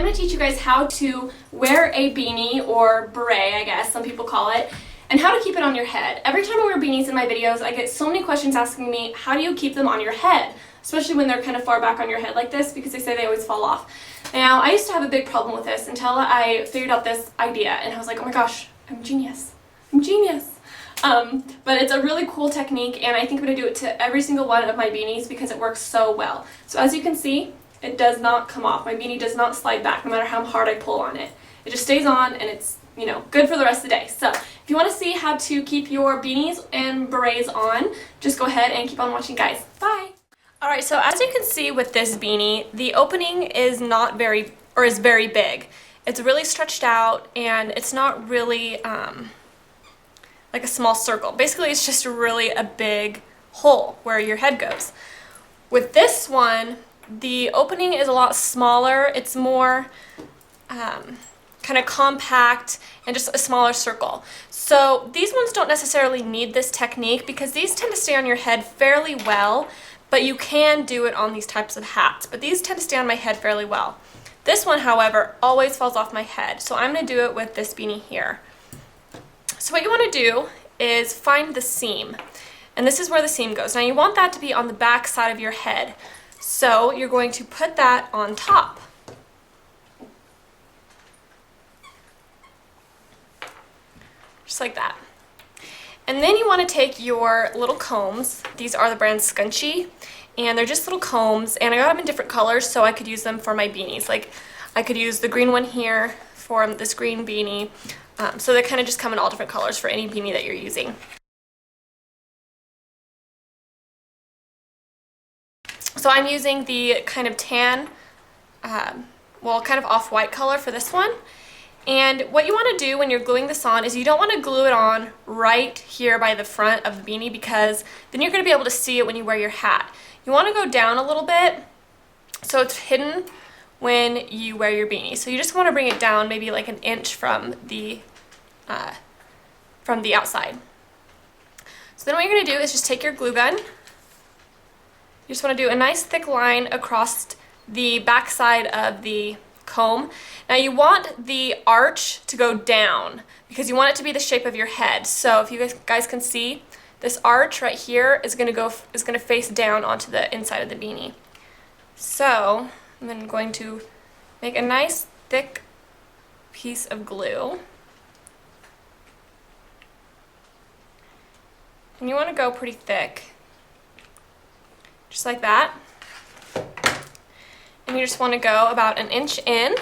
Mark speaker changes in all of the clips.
Speaker 1: going to teach you guys how to wear a beanie, or beret I guess some people call it, and how to keep it on your head. Every time I wear beanies in my videos, I get so many questions asking me, how do you keep them on your head? Especially when they're kind of far back on your head like this, because they say they always fall off. Now, I used to have a big problem with this until I figured out this idea, and I was like, oh my gosh, I'm genius. I'm genius. But it's a really cool technique, and I think I'm going to do it to every single one of my beanies because it works so well. So as you can see, it does not come off. My beanie does not slide back no matter how hard I pull on it. It just stays on, and it's, you know, good for the rest of the day. So if you want to see how to keep your beanies and berets on, just go ahead and keep on watching, guys. Bye! Alright, so as you can see with this beanie, the opening is is very big. It's really stretched out, and it's not really like a small circle. Basically, it's just really a big hole where your head goes. With this one, the opening is a lot smaller. It's more kind of compact and just a smaller circle. So these ones don't necessarily need this technique because these tend to stay on your head fairly well, but you can do it on these types of hats. But these tend to stay on my head fairly well. This one, however, always falls off my head, so I'm going to do it with this beanie here. So what you want to do is find the seam, and this is where the seam goes. Now you want that to be on the back side of your head, so you're going to put that on top. Just like that. And then you want to take your little combs. These are the brand Scunchie, and they're just little combs, and I got them in different colors so I could use them for my beanies. Like, I could use the green one here for this green beanie. So they kind of just come in all different colors for any beanie that you're using. So I'm using the kind of tan, well, kind of off-white color for this one. And what you want to do when you're gluing this on is you don't want to glue it on right here by the front of the beanie, because then you're going to be able to see it when you wear your hat. You want to go down a little bit so it's hidden when you wear your beanie. So you just want to bring it down maybe like an inch from the outside. So then what you're going to do is just take your glue gun. You just want to do a nice thick line across the back side of the comb. Now you want the arch to go down because you want it to be the shape of your head. So if you guys can see, this arch right here is going to face down onto the inside of the beanie. So I'm then going to make a nice thick piece of glue. And you want to go pretty thick, just like that. And you just want to go about an inch in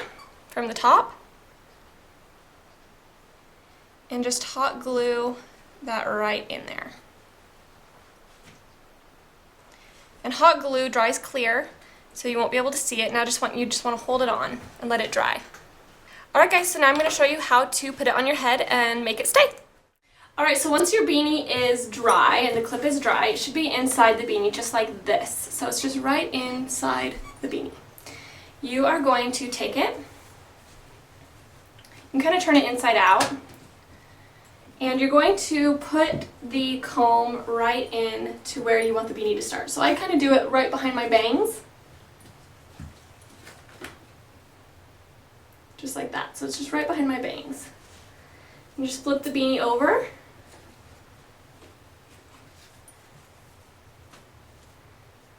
Speaker 1: from the top and just hot glue that right in there. And hot glue dries clear, so you won't be able to see it. Now you just want to hold it on and let it dry. Alright guys, so now I'm going to show you how to put it on your head and make it stay. Alright, so once your beanie is dry and the clip is dry, it should be inside the beanie just like this. So it's just right inside the beanie. You are going to take it, you can kind of turn it inside out, and you're going to put the comb right in to where you want the beanie to start. So I kind of do it right behind my bangs, just like that. So it's just right behind my bangs. You just flip the beanie over,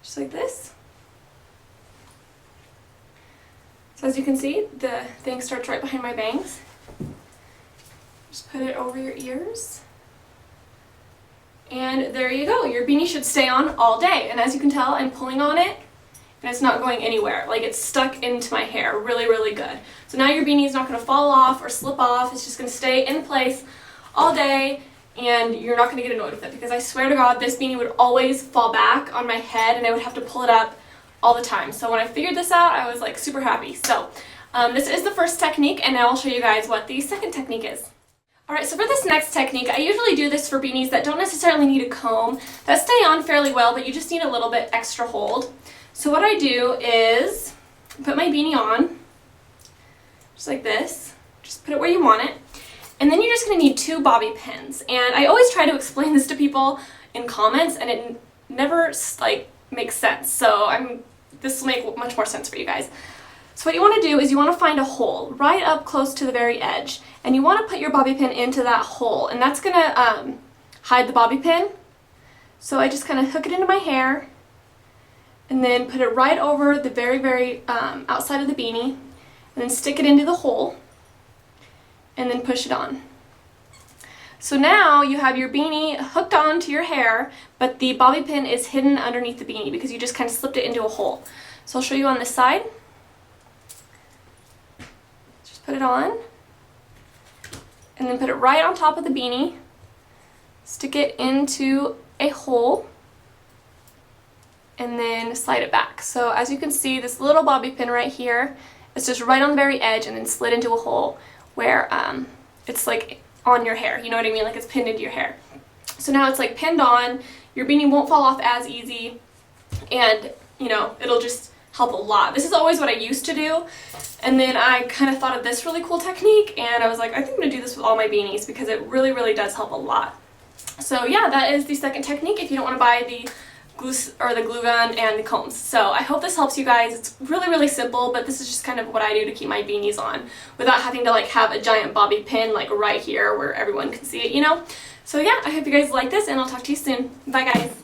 Speaker 1: just like this. So as you can see, the thing starts right behind my bangs. Just put it over your ears. And there you go. Your beanie should stay on all day. And as you can tell, I'm pulling on it and it's not going anywhere. Like, it's stuck into my hair really, really good. So now your beanie is not going to fall off or slip off. It's just going to stay in place all day, and you're not going to get annoyed with it, because I swear to God, this beanie would always fall back on my head and I would have to pull it up all the time. So when I figured this out, I was like super happy. So this is the first technique, and now I'll show you guys what the second technique is. Alright, so for this next technique, I usually do this for beanies that don't necessarily need a comb, that stay on fairly well, but you just need a little bit extra hold. So what I do is put my beanie on, just like this. Just put it where you want it. And then you're just going to need 2 bobby pins. And I always try to explain this to people in comments, and it never makes sense. So this will make much more sense for you guys. So what you want to do is you want to find a hole right up close to the very edge, and you want to put your bobby pin into that hole, and that's going to hide the bobby pin. So I just kind of hook it into my hair and then put it right over the very outside of the beanie, and then stick it into the hole and then push it on. So now you have your beanie hooked onto your hair, but the bobby pin is hidden underneath the beanie because you just kind of slipped it into a hole. So I'll show you on this side. Just put it on and then put it right on top of the beanie. Stick it into a hole and then slide it back. So as you can see, this little bobby pin right here is just right on the very edge and then slid into a hole where it's like on your hair, you know what I mean, like it's pinned into your hair. So now it's like pinned on, your beanie won't fall off as easy, and you know, it'll just help a lot. This is always what I used to do, and then I kind of thought of this really cool technique, and I was like, I think I'm gonna do this with all my beanies because it really does help a lot. So yeah, that is the second technique if you don't want to buy the glue gun and the combs. So I hope this helps you guys. It's really simple, but this is just kind of what I do to keep my beanies on without having to like have a giant bobby pin like right here where everyone can see it, you know? So yeah, I hope you guys like this, and I'll talk to you soon. Bye guys.